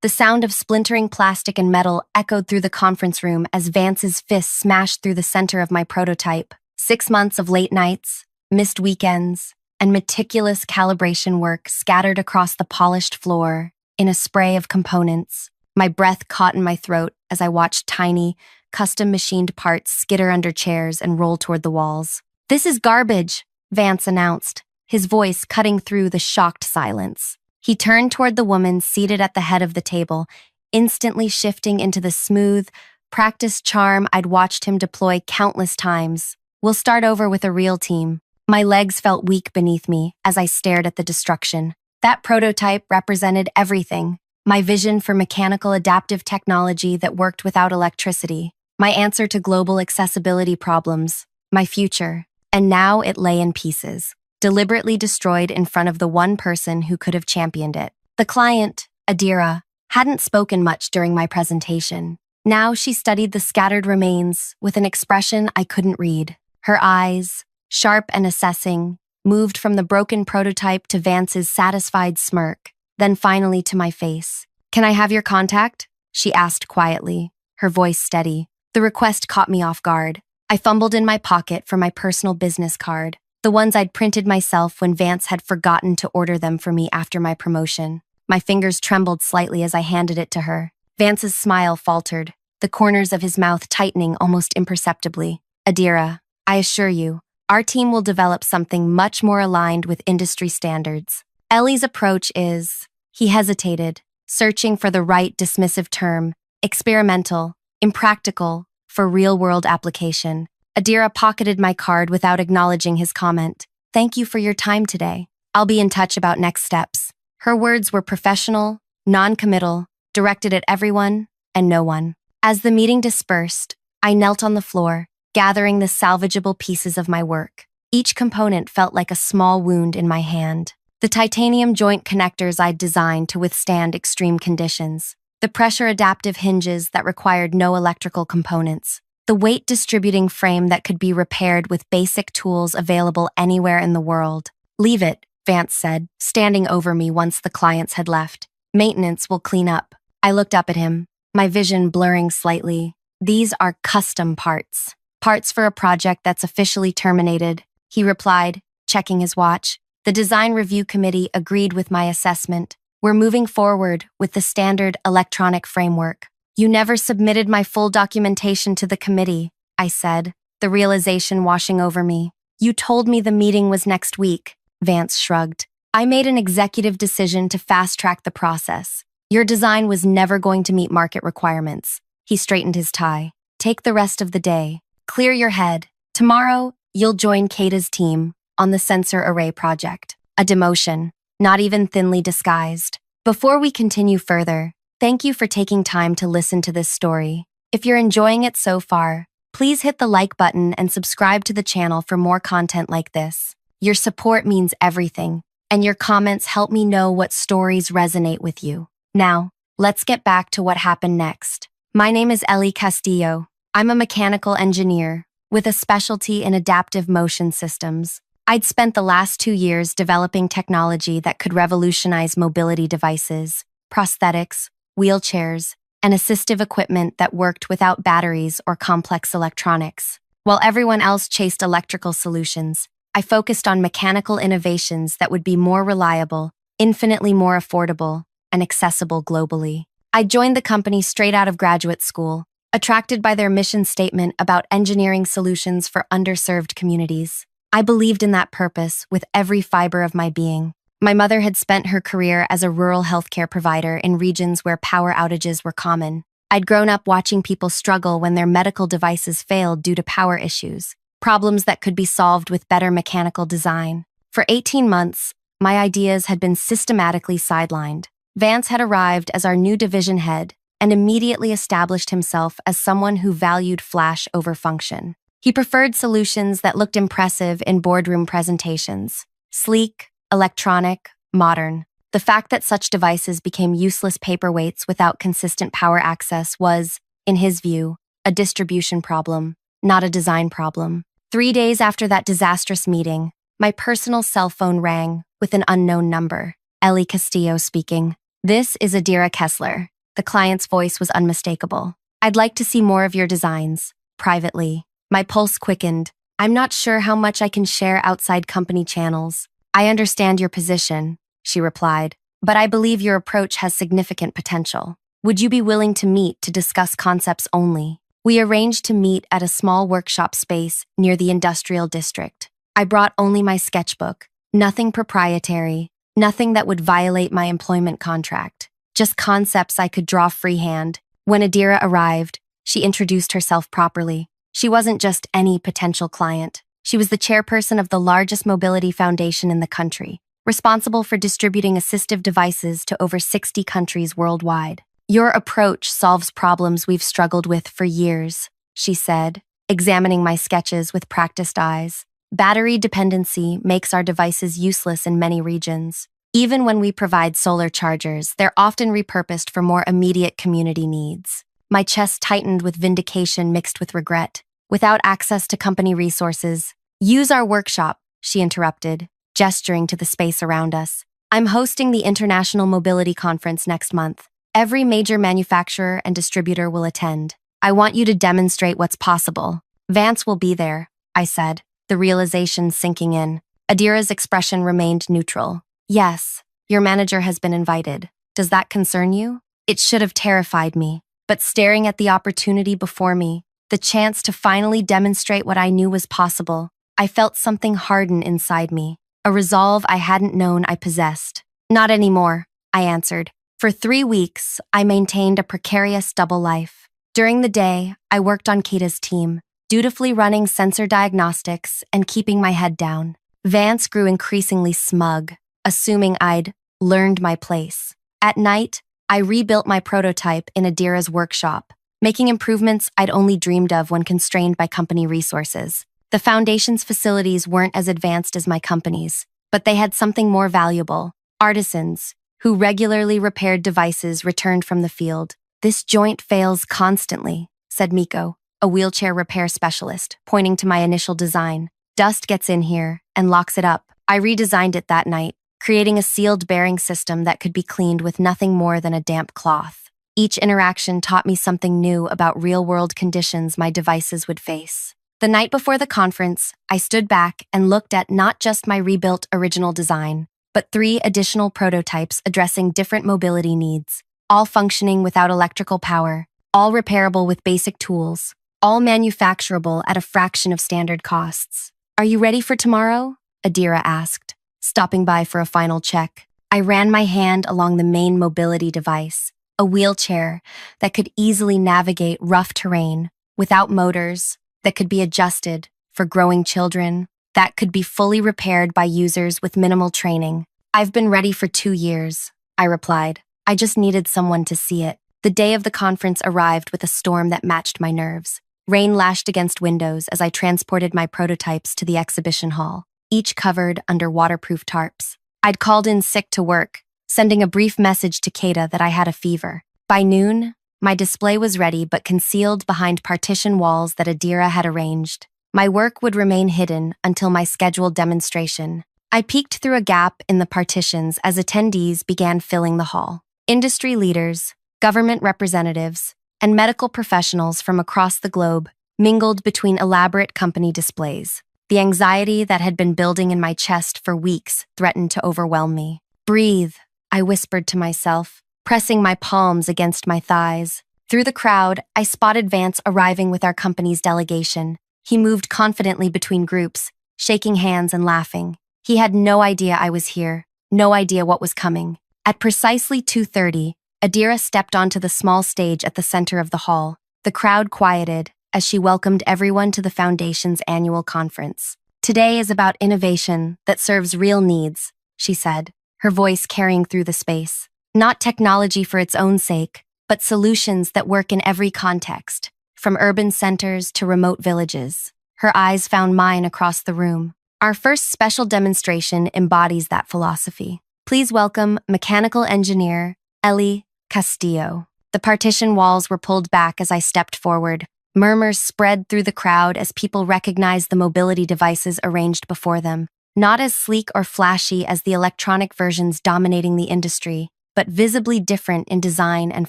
The sound of splintering plastic and metal echoed through the conference room as Vance's fist smashed through the center of my prototype. 6 months of late nights, missed weekends, and meticulous calibration work scattered across the polished floor in a spray of components. My breath caught in my throat as I watched tiny, custom-machined parts skitter under chairs and roll toward the walls. "This is garbage," Vance announced, his voice cutting through the shocked silence. He turned toward the woman seated at the head of the table, instantly shifting into the smooth, practiced charm I'd watched him deploy countless times. "We'll start over with a real team." My legs felt weak beneath me as I stared at the destruction. That prototype represented everything. My vision for mechanical adaptive technology that worked without electricity. My answer to global accessibility problems. My future. And now it lay in pieces, deliberately destroyed in front of the one person who could have championed it. The client, Adira, hadn't spoken much during my presentation. Now she studied the scattered remains with an expression I couldn't read. Her eyes, sharp and assessing, moved from the broken prototype to Vance's satisfied smirk, then finally to my face. "Can I have your contact?" she asked quietly, her voice steady. The request caught me off guard. I fumbled in my pocket for my personal business card, the ones I'd printed myself when Vance had forgotten to order them for me after my promotion. My fingers trembled slightly as I handed it to her. Vance's smile faltered, the corners of his mouth tightening almost imperceptibly. "Adira, I assure you, our team will develop something much more aligned with industry standards. Ellie's approach is," he hesitated, searching for the right dismissive term, "experimental, impractical, for real-world application." Adira pocketed my card without acknowledging his comment. "Thank you for your time today. I'll be in touch about next steps." Her words were professional, non-committal, directed at everyone and no one. As the meeting dispersed, I knelt on the floor, gathering the salvageable pieces of my work. Each component felt like a small wound in my hand. The titanium joint connectors I'd designed to withstand extreme conditions. The pressure-adaptive hinges that required no electrical components. The weight-distributing frame that could be repaired with basic tools available anywhere in the world. "Leave it," Vance said, standing over me once the clients had left. "Maintenance will clean up." I looked up at him, my vision blurring slightly. "These are custom parts. Parts for a project that's officially terminated," he replied, checking his watch. The design review committee agreed with my assessment. "We're moving forward with the standard electronic framework." "You never submitted my full documentation to the committee," I said, the realization washing over me. "You told me the meeting was next week," Vance shrugged. "I made an executive decision to fast-track the process. Your design was never going to meet market requirements." He straightened his tie. "Take the rest of the day. Clear your head. Tomorrow, you'll join Kata's team on the sensor array project." A demotion, not even thinly disguised. Before we continue further, thank you for taking time to listen to this story. If you're enjoying it so far, please hit the like button and subscribe to the channel for more content like this. Your support means everything, and your comments help me know what stories resonate with you. Now, let's get back to what happened next. My name is Ellie Castillo. I'm a mechanical engineer with a specialty in adaptive motion systems. I'd spent the last 2 years developing technology that could revolutionize mobility devices, prosthetics, wheelchairs, and assistive equipment that worked without batteries or complex electronics. While everyone else chased electrical solutions, I focused on mechanical innovations that would be more reliable, infinitely more affordable, and accessible globally. I joined the company straight out of graduate school, attracted by their mission statement about engineering solutions for underserved communities. I believed in that purpose with every fiber of my being. My mother had spent her career as a rural healthcare provider in regions where power outages were common. I'd grown up watching people struggle when their medical devices failed due to power issues, problems that could be solved with better mechanical design. For 18 months, my ideas had been systematically sidelined. Vance had arrived as our new division head and immediately established himself as someone who valued flash over function. He preferred solutions that looked impressive in boardroom presentations. Sleek, electronic, modern. The fact that such devices became useless paperweights without consistent power access was, in his view, a distribution problem, not a design problem. 3 days after that disastrous meeting, my personal cell phone rang with an unknown number. "Ellie Castillo speaking. This is Adira Kessler. The client's voice was unmistakable. "I'd like to see more of your designs, privately." My pulse quickened. "I'm not sure how much I can share outside company channels." "I understand your position," she replied, "but I believe your approach has significant potential. Would you be willing to meet to discuss concepts only?" We arranged to meet at a small workshop space near the industrial district. I brought only my sketchbook, nothing proprietary, nothing that would violate my employment contract, just concepts I could draw freehand. When Adira arrived, she introduced herself properly. She wasn't just any potential client. She was the chairperson of the largest mobility foundation in the country, responsible for distributing assistive devices to over 60 countries worldwide. "Your approach solves problems we've struggled with for years," she said, examining my sketches with practiced eyes. "Battery dependency makes our devices useless in many regions. Even when we provide solar chargers, they're often repurposed for more immediate community needs." My chest tightened with vindication mixed with regret. "Without access to company resources, use our workshop," she interrupted, gesturing to the space around us. "I'm hosting the International Mobility Conference next month. Every major manufacturer and distributor will attend. I want you to demonstrate what's possible." "Vance will be there," I said, the realization sinking in. Adira's expression remained neutral. "Yes, your manager has been invited. Does that concern you?" It should have terrified me, but staring at the opportunity before me, the chance to finally demonstrate what I knew was possible, I felt something harden inside me, a resolve I hadn't known I possessed. "Not anymore," I answered. For 3 weeks, I maintained a precarious double life. During the day, I worked on Kata's team, dutifully running sensor diagnostics and keeping my head down. Vance grew increasingly smug, assuming I'd learned my place. At night, I rebuilt my prototype in Adira's workshop, making improvements I'd only dreamed of when constrained by company resources. The foundation's facilities weren't as advanced as my company's, but they had something more valuable: artisans, who regularly repaired devices returned from the field. "This joint fails constantly," said Miko, a wheelchair repair specialist, pointing to my initial design. "Dust gets in here and locks it up." I redesigned it that night, creating a sealed bearing system that could be cleaned with nothing more than a damp cloth. Each interaction taught me something new about real-world conditions my devices would face. The night before the conference, I stood back and looked at not just my rebuilt original design, but 3 additional prototypes addressing different mobility needs, all functioning without electrical power, all repairable with basic tools, all manufacturable at a fraction of standard costs. "Are you ready for tomorrow?" Adira asked, stopping by for a final check. I ran my hand along the main mobility device, a wheelchair that could easily navigate rough terrain, without motors, that could be adjusted for growing children, that could be fully repaired by users with minimal training. "I've been ready for 2 years," I replied. "I just needed someone to see it." The day of the conference arrived with a storm that matched my nerves. Rain lashed against windows as I transported my prototypes to the exhibition hall, each covered under waterproof tarps. I'd called in sick to work, sending a brief message to Kata that I had a fever. By noon, my display was ready but concealed behind partition walls that Adira had arranged. My work would remain hidden until my scheduled demonstration. I peeked through a gap in the partitions as attendees began filling the hall. Industry leaders, government representatives, and medical professionals from across the globe mingled between elaborate company displays. The anxiety that had been building in my chest for weeks threatened to overwhelm me. "Breathe," I whispered to myself, pressing my palms against my thighs. Through the crowd, I spotted Vance arriving with our company's delegation. He moved confidently between groups, shaking hands and laughing. He had no idea I was here, no idea what was coming. At precisely 2:30, Adira stepped onto the small stage at the center of the hall. The crowd quieted as she welcomed everyone to the Foundation's annual conference. "Today is about innovation that serves real needs," she said, her voice carrying through the space. "Not technology for its own sake, but solutions that work in every context, from urban centers to remote villages." Her eyes found mine across the room. "Our first special demonstration embodies that philosophy. Please welcome mechanical engineer Ellie Castillo." The partition walls were pulled back as I stepped forward. Murmurs spread through the crowd as people recognized the mobility devices arranged before them. Not as sleek or flashy as the electronic versions dominating the industry, but visibly different in design and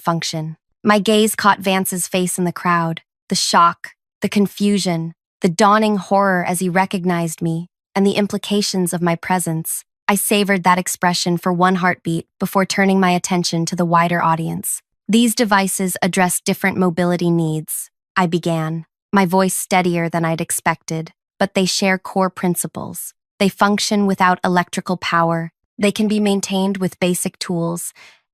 function. My gaze caught Vance's face in the crowd, the shock, the confusion, the dawning horror as he recognized me, and the implications of my presence. I savored that expression for one heartbeat before turning my attention to the wider audience. These devices address different mobility needs, I began, my voice steadier than I'd expected, but they share core principles. They function without electrical power, they can be maintained with basic tools,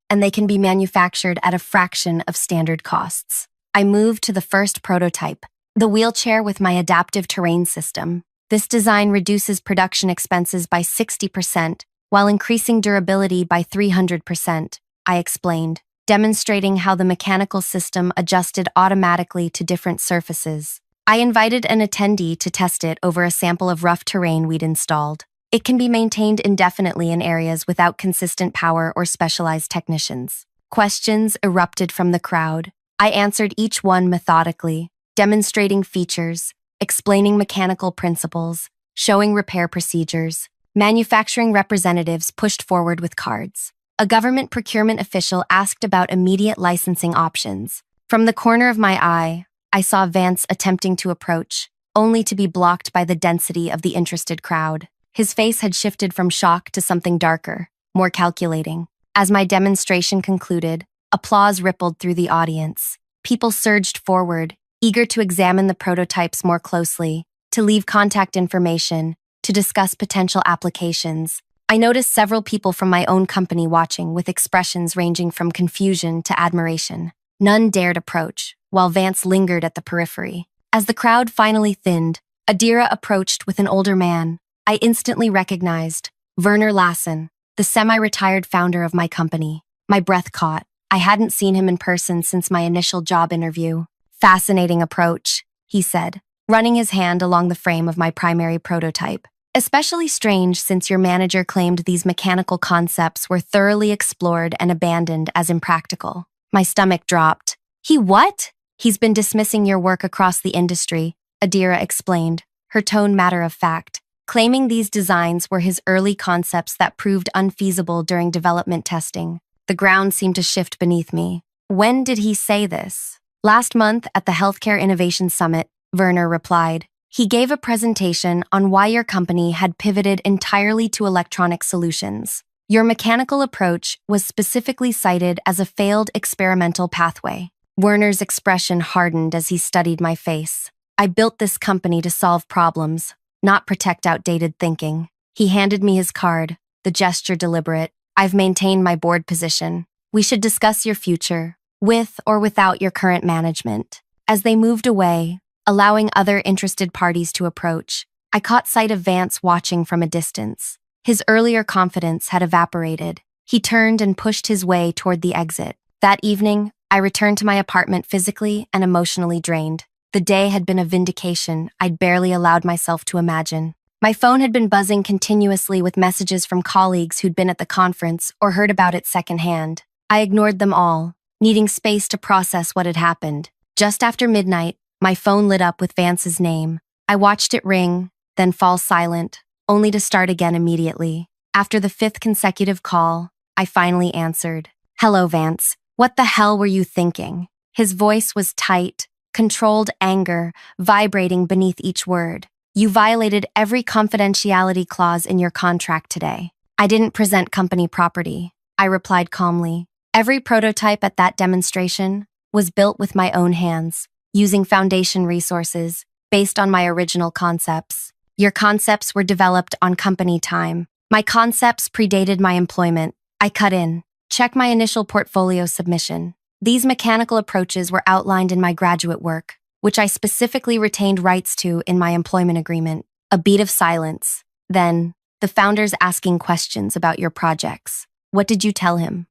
and they can be manufactured at a fraction of standard costs. I moved to the first prototype, the wheelchair with my adaptive terrain system. This design reduces production expenses by 60% while increasing durability by 300%, I explained, demonstrating how the mechanical system adjusted automatically to different surfaces. I invited an attendee to test it over a sample of rough terrain we'd installed. It can be maintained indefinitely in areas without consistent power or specialized technicians. Questions erupted from the crowd. I answered each one methodically, demonstrating features, explaining mechanical principles, showing repair procedures. Manufacturing representatives pushed forward with cards. A government procurement official asked about immediate licensing options. From the corner of my eye, I saw Vance attempting to approach, only to be blocked by the density of the interested crowd. His face had shifted from shock to something darker, more calculating. As my demonstration concluded, applause rippled through the audience. People surged forward, eager to examine the prototypes more closely, to leave contact information, to discuss potential applications. I noticed several people from my own company watching with expressions ranging from confusion to admiration. None dared approach, while Vance lingered at the periphery. As the crowd finally thinned, Adira approached with an older man. I instantly recognized Werner Lassen, the semi-retired founder of my company. My breath caught. I hadn't seen him in person since my initial job interview. Fascinating approach, he said, running his hand along the frame of my primary prototype. Especially strange since your manager claimed these mechanical concepts were thoroughly explored and abandoned as impractical. My stomach dropped. He what? He's been dismissing your work across the industry, Adira explained, her tone matter of fact, claiming these designs were his early concepts that proved unfeasible during development testing. The ground seemed to shift beneath me. When did he say this? Last month at the Healthcare Innovation Summit, Werner replied. He gave a presentation on why your company had pivoted entirely to electronic solutions. Your mechanical approach was specifically cited as a failed experimental pathway. Werner's expression hardened as he studied my face. I built this company to solve problems, not protect outdated thinking. He handed me his card, the gesture deliberate. I've maintained my board position. We should discuss your future, with or without your current management. As they moved away, allowing other interested parties to approach, I caught sight of Vance watching from a distance. His earlier confidence had evaporated. He turned and pushed his way toward the exit. That evening, I returned to my apartment physically and emotionally drained. The day had been a vindication I'd barely allowed myself to imagine. My phone had been buzzing continuously with messages from colleagues who'd been at the conference or heard about it secondhand. I ignored them all, needing space to process what had happened. Just after midnight, my phone lit up with Vance's name. I watched it ring, then fall silent, only to start again immediately. After the 5th consecutive call, I finally answered. Hello, Vance. What the hell were you thinking? His voice was tight, controlled anger, vibrating beneath each word. You violated every confidentiality clause in your contract today. I didn't present company property, I replied calmly. Every prototype at that demonstration was built with my own hands, using foundation resources based on my original concepts. Your concepts were developed on company time. My concepts predated my employment. I cut in. Check my initial portfolio submission. These mechanical approaches were outlined in my graduate work, which I specifically retained rights to in my employment agreement. A beat of silence. Then, the founders asking questions about your projects. What did you tell him?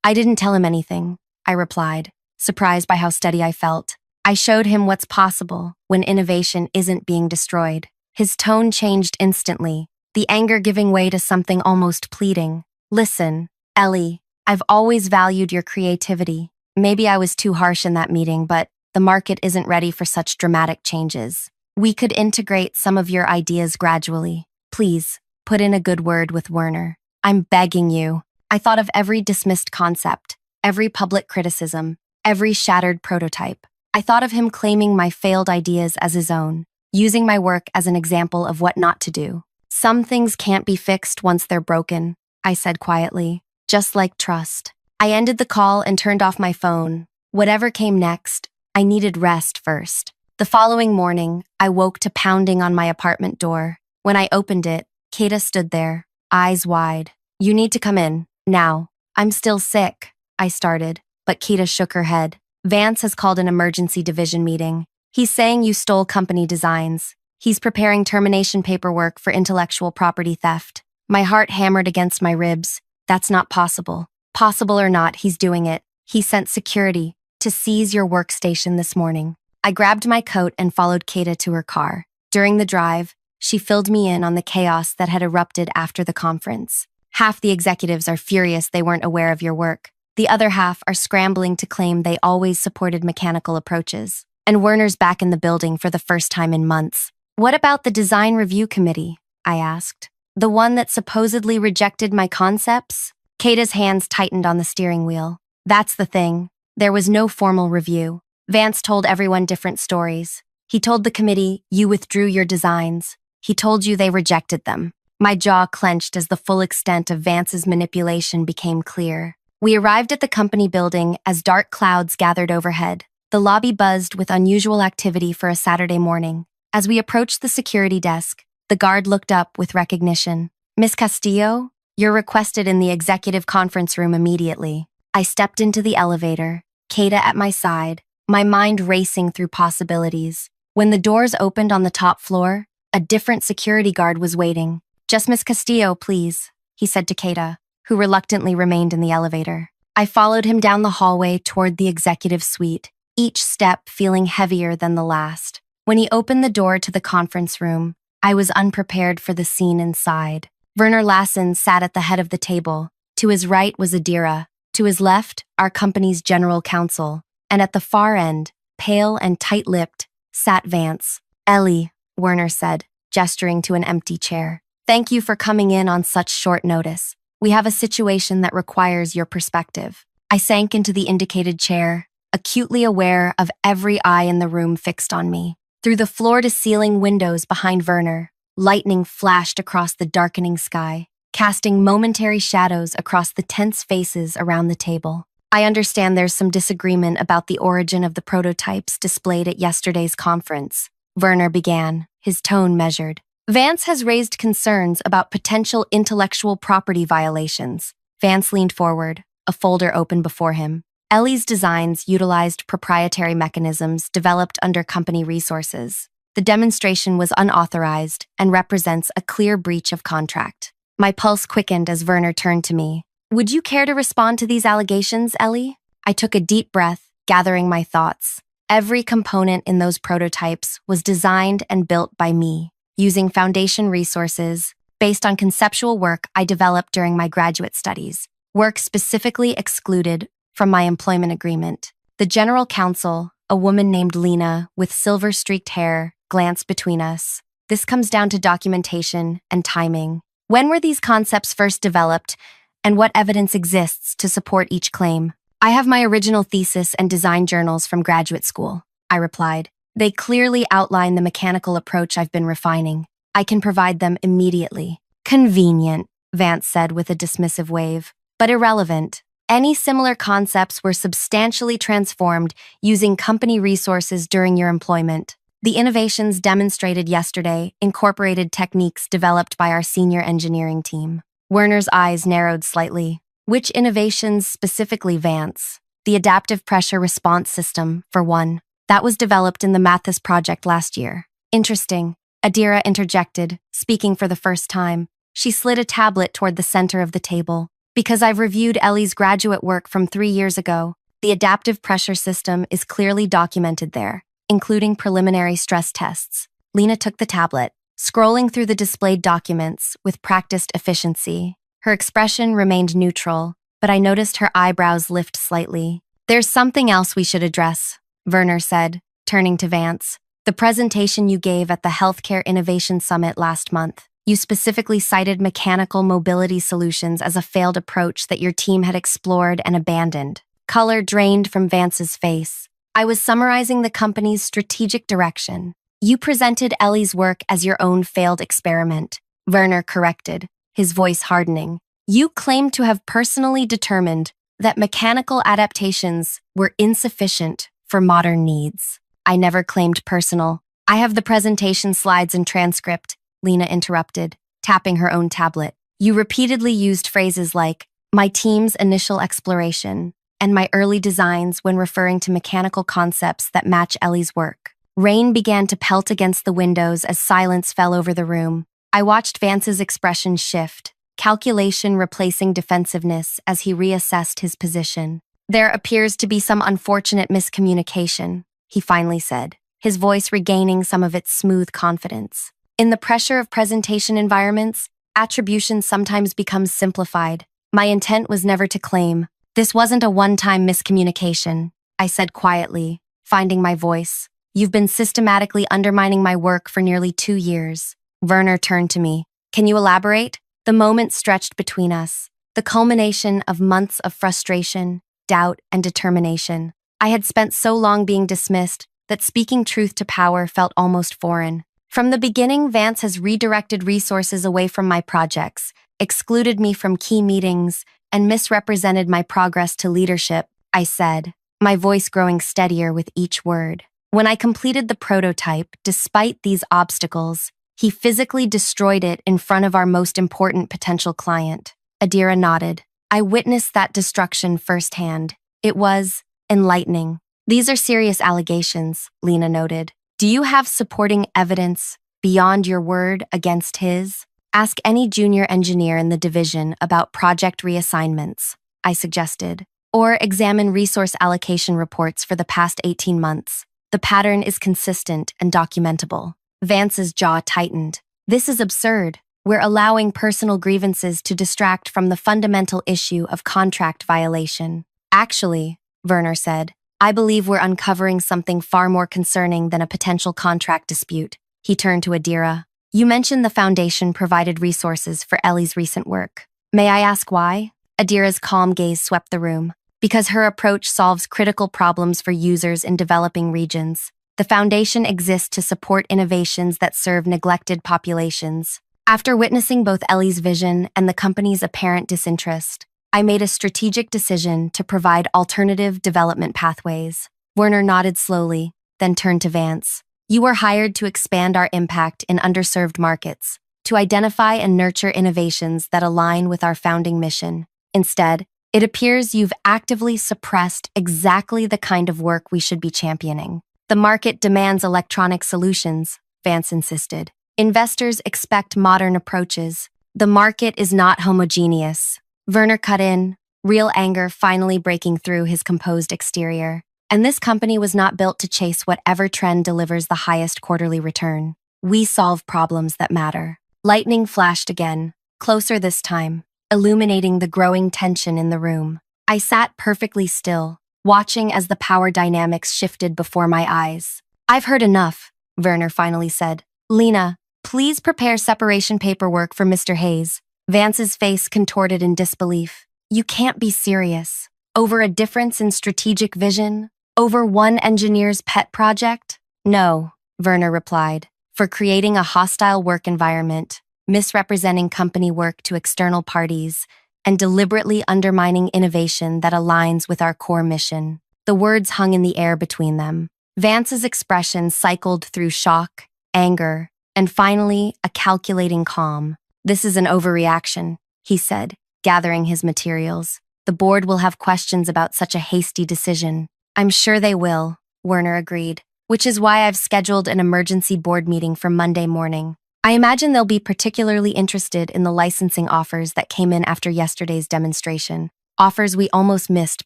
I didn't tell him anything, I replied, surprised by how steady I felt. I showed him what's possible when innovation isn't being destroyed. His tone changed instantly, the anger giving way to something almost pleading. Listen, Ellie, I've always valued your creativity. Maybe I was too harsh in that meeting, but the market isn't ready for such dramatic changes. We could integrate some of your ideas gradually. Please, put in a good word with Werner. I'm begging you. I thought of every dismissed concept, every public criticism, every shattered prototype. I thought of him claiming my failed ideas as his own, using my work as an example of what not to do. Some things can't be fixed once they're broken, I said quietly, just like trust. I ended the call and turned off my phone. Whatever came next, I needed rest first. The following morning, I woke to pounding on my apartment door. When I opened it, Kata stood there, eyes wide. "You need to come in, now." "I'm still sick," I started, but Kata shook her head. "Vance has called an emergency division meeting. He's saying you stole company designs. He's preparing termination paperwork for intellectual property theft." My heart hammered against my ribs. That's not possible. Possible or not, he's doing it. He sent security to seize your workstation this morning. I grabbed my coat and followed Kata to her car. During the drive, she filled me in on the chaos that had erupted after the conference. Half the executives are furious they weren't aware of your work. The other half are scrambling to claim they always supported mechanical approaches. And Werner's back in the building for the first time in months. "What about the design review committee?" I asked. "The one that supposedly rejected my concepts?" Kata's hands tightened on the steering wheel. "That's the thing. There was no formal review. Vance told everyone different stories. He told the committee, you withdrew your designs. He told you they rejected them." My jaw clenched as the full extent of Vance's manipulation became clear. We arrived at the company building as dark clouds gathered overhead. The lobby buzzed with unusual activity for a Saturday morning. As we approached the security desk, the guard looked up with recognition. "Miss Castillo, you're requested in the executive conference room immediately." I stepped into the elevator, Kata at my side, my mind racing through possibilities. When the doors opened on the top floor, a different security guard was waiting. "Just Miss Castillo, please," he said to Kata, who reluctantly remained in the elevator. I followed him down the hallway toward the executive suite, each step feeling heavier than the last. When he opened the door to the conference room, I was unprepared for the scene inside. Werner Lassen sat at the head of the table. To his right was Adira. To his left, our company's general counsel. And at the far end, pale and tight-lipped, sat Vance. "Ellie," Werner said, gesturing to an empty chair. "Thank you for coming in on such short notice. We have a situation that requires your perspective." I sank into the indicated chair, acutely aware of every eye in the room fixed on me. Through the floor-to-ceiling windows behind Werner, lightning flashed across the darkening sky, casting momentary shadows across the tense faces around the table. "I understand there's some disagreement about the origin of the prototypes displayed at yesterday's conference," Werner began, his tone measured. "Vance has raised concerns about potential intellectual property violations." Vance leaned forward, a folder open before him. "Ellie's designs utilized proprietary mechanisms developed under company resources. The demonstration was unauthorized and represents a clear breach of contract." My pulse quickened as Werner turned to me. "Would you care to respond to these allegations, Ellie?" I took a deep breath, gathering my thoughts. Every component in those prototypes was designed and built by me, using foundation resources based on conceptual work I developed during my graduate studies, work specifically excluded from my employment agreement. The general counsel, a woman named Lena with silver-streaked hair, glanced between us. "This comes down to documentation and timing. When were these concepts first developed, and what evidence exists to support each claim?" "I have my original thesis and design journals from graduate school," I replied. "They clearly outline the mechanical approach I've been refining. I can provide them immediately." "Convenient," Vance said with a dismissive wave, "but irrelevant. Any similar concepts were substantially transformed using company resources during your employment. The innovations demonstrated yesterday incorporated techniques developed by our senior engineering team." Werner's eyes narrowed slightly. "Which innovations specifically, Vance?" "The adaptive pressure response system, for one. That was developed in the Mathis project last year." "Interesting," Adira interjected, speaking for the first time. She slid a tablet toward the center of the table. "Because I've reviewed Ellie's graduate work from 3 years ago, the adaptive pressure system is clearly documented there, including preliminary stress tests." Lena took the tablet, scrolling through the displayed documents with practiced efficiency. Her expression remained neutral, but I noticed her eyebrows lift slightly. "There's something else we should address," Werner said, turning to Vance. "The presentation you gave at the Healthcare Innovation Summit last month. You specifically cited mechanical mobility solutions as a failed approach that your team had explored and abandoned. Color drained from Vance's face. I was summarizing the company's strategic direction. You presented Ellie's work as your own failed experiment, Werner corrected, his voice hardening. You claimed to have personally determined that mechanical adaptations were insufficient for modern needs. I never claimed personal. I have the presentation slides and transcript, Lena interrupted, tapping her own tablet. You repeatedly used phrases like, my team's initial exploration, and my early designs when referring to mechanical concepts that match Ellie's work. Rain began to pelt against the windows as silence fell over the room. I watched Vance's expression shift, calculation replacing defensiveness as he reassessed his position. There appears to be some unfortunate miscommunication, he finally said, his voice regaining some of its smooth confidence. In the pressure of presentation environments, attribution sometimes becomes simplified. My intent was never to claim. This wasn't a one-time miscommunication, I said quietly, finding my voice. You've been systematically undermining my work for nearly 2 years. Werner turned to me. Can you elaborate? The moment stretched between us, the culmination of months of frustration, doubt, and determination. I had spent so long being dismissed that speaking truth to power felt almost foreign. From the beginning, Vance has redirected resources away from my projects, excluded me from key meetings, and misrepresented my progress to leadership, I said, my voice growing steadier with each word. When I completed the prototype, despite these obstacles, he physically destroyed it in front of our most important potential client. Adira nodded. I witnessed that destruction firsthand. It was enlightening. These are serious allegations, Lena noted. Do you have supporting evidence beyond your word against his? Ask any junior engineer in the division about project reassignments, I suggested, or examine resource allocation reports for the past 18 months. The pattern is consistent and documentable. Vance's jaw tightened. This is absurd. We're allowing personal grievances to distract from the fundamental issue of contract violation. Actually, Werner said, I believe we're uncovering something far more concerning than a potential contract dispute. He turned to Adira. You mentioned the foundation provided resources for Ellie's recent work. May I ask why? Adira's calm gaze swept the room. Because her approach solves critical problems for users in developing regions. The foundation exists to support innovations that serve neglected populations. After witnessing both Ellie's vision and the company's apparent disinterest, I made a strategic decision to provide alternative development pathways. Werner nodded slowly, then turned to Vance. You were hired to expand our impact in underserved markets, to identify and nurture innovations that align with our founding mission. Instead, it appears you've actively suppressed exactly the kind of work we should be championing. The market demands electronic solutions, Vance insisted. Investors expect modern approaches. The market is not homogeneous. Werner cut in, real anger finally breaking through his composed exterior. And this company was not built to chase whatever trend delivers the highest quarterly return. We solve problems that matter. Lightning flashed again, closer this time, illuminating the growing tension in the room. I sat perfectly still, watching as the power dynamics shifted before my eyes. I've heard enough, Werner finally said. Lena, please prepare separation paperwork for Mr. Hayes. Vance's face contorted in disbelief. You can't be serious. Over a difference in strategic vision? Over one engineer's pet project? No, Werner replied. For creating a hostile work environment, misrepresenting company work to external parties, and deliberately undermining innovation that aligns with our core mission. The words hung in the air between them. Vance's expression cycled through shock, anger, and finally, a calculating calm. This is an overreaction, he said, gathering his materials. The board will have questions about such a hasty decision. I'm sure they will, Werner agreed, which is why I've scheduled an emergency board meeting for Monday morning. I imagine they'll be particularly interested in the licensing offers that came in after yesterday's demonstration, offers we almost missed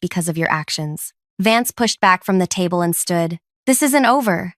because of your actions. Vance pushed back from the table and stood. This isn't over.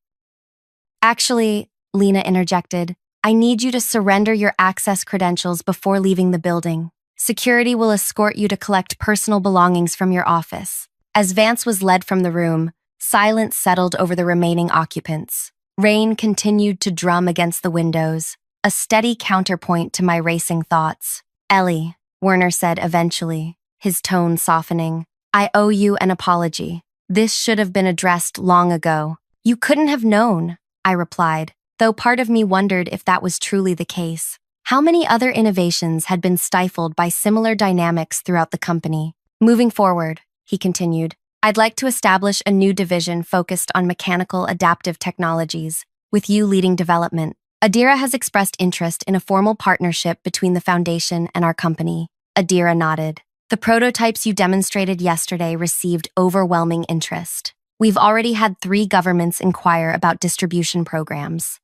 Actually, Lena interjected, I need you to surrender your access credentials before leaving the building. Security will escort you to collect personal belongings from your office. As Vance was led from the room, silence settled over the remaining occupants. Rain continued to drum against the windows. a steady counterpoint to my racing thoughts. Ellie, Werner said eventually, his tone softening, I owe you an apology. This should have been addressed long ago. You couldn't have known, I replied, though part of me wondered if that was truly the case. How many other innovations had been stifled by similar dynamics throughout the company? Moving forward, he continued, I'd like to establish a new division focused on mechanical adaptive technologies, with you leading development. Adira has expressed interest in a formal partnership between the foundation and our company. Adira nodded. The prototypes you demonstrated yesterday received overwhelming interest. We've already had 3 governments inquire about distribution programs.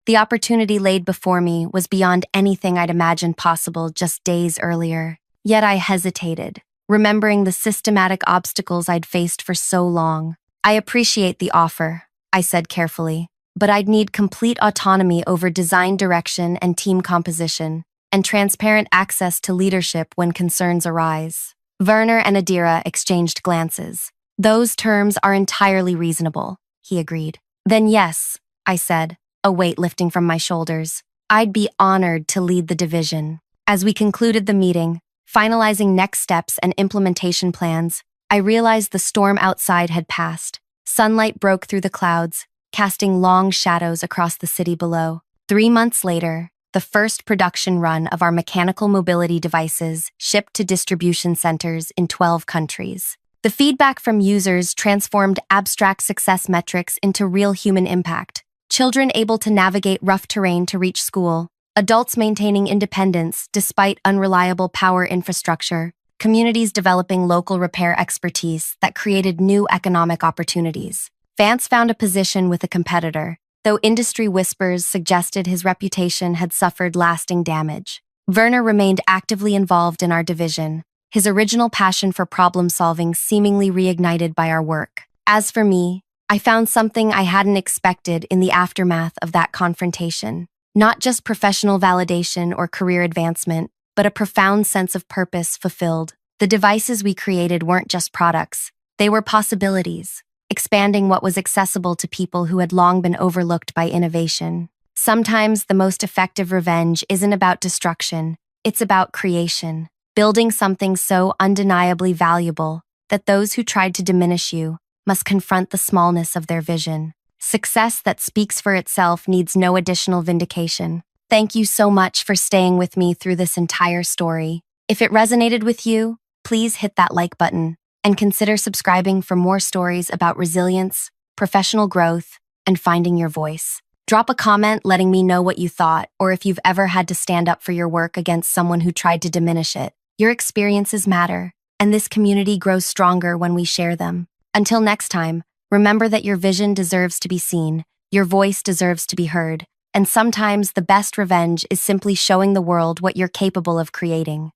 The opportunity laid before me was beyond anything I'd imagined possible just days earlier. Yet I hesitated, remembering the systematic obstacles I'd faced for so long. I appreciate the offer, I said carefully, but I'd need complete autonomy over design direction and team composition, and transparent access to leadership when concerns arise. Werner and Adira exchanged glances. Those terms are entirely reasonable, he agreed. Then yes, I said, a weight lifting from my shoulders. I'd be honored to lead the division. As we concluded the meeting, finalizing next steps and implementation plans, I realized the storm outside had passed. Sunlight broke through the clouds, casting long shadows across the city below. 3 months later, the first production run of our mechanical mobility devices shipped to distribution centers in 12 countries. The feedback from users transformed abstract success metrics into real human impact. Children able to navigate rough terrain to reach school, adults maintaining independence despite unreliable power infrastructure, communities developing local repair expertise that created new economic opportunities. Vance found a position with a competitor, though industry whispers suggested his reputation had suffered lasting damage. Werner remained actively involved in our division, his original passion for problem-solving seemingly reignited by our work. As for me, I found something I hadn't expected in the aftermath of that confrontation. Not just professional validation or career advancement, but a profound sense of purpose fulfilled. The devices we created weren't just products, they were possibilities, expanding what was accessible to people who had long been overlooked by innovation. Sometimes the most effective revenge isn't about destruction, it's about creation, building something so undeniably valuable that those who tried to diminish you must confront the smallness of their vision. Success that speaks for itself needs no additional vindication. Thank you so much for staying with me through this entire story. If it resonated with you, please hit that like button and consider subscribing for more stories about resilience, professional growth, and finding your voice. Drop a comment letting me know what you thought, or if you've ever had to stand up for your work against someone who tried to diminish it. Your experiences matter, and this community grows stronger when we share them. Until next time, remember that your vision deserves to be seen, your voice deserves to be heard, and sometimes the best revenge is simply showing the world what you're capable of creating.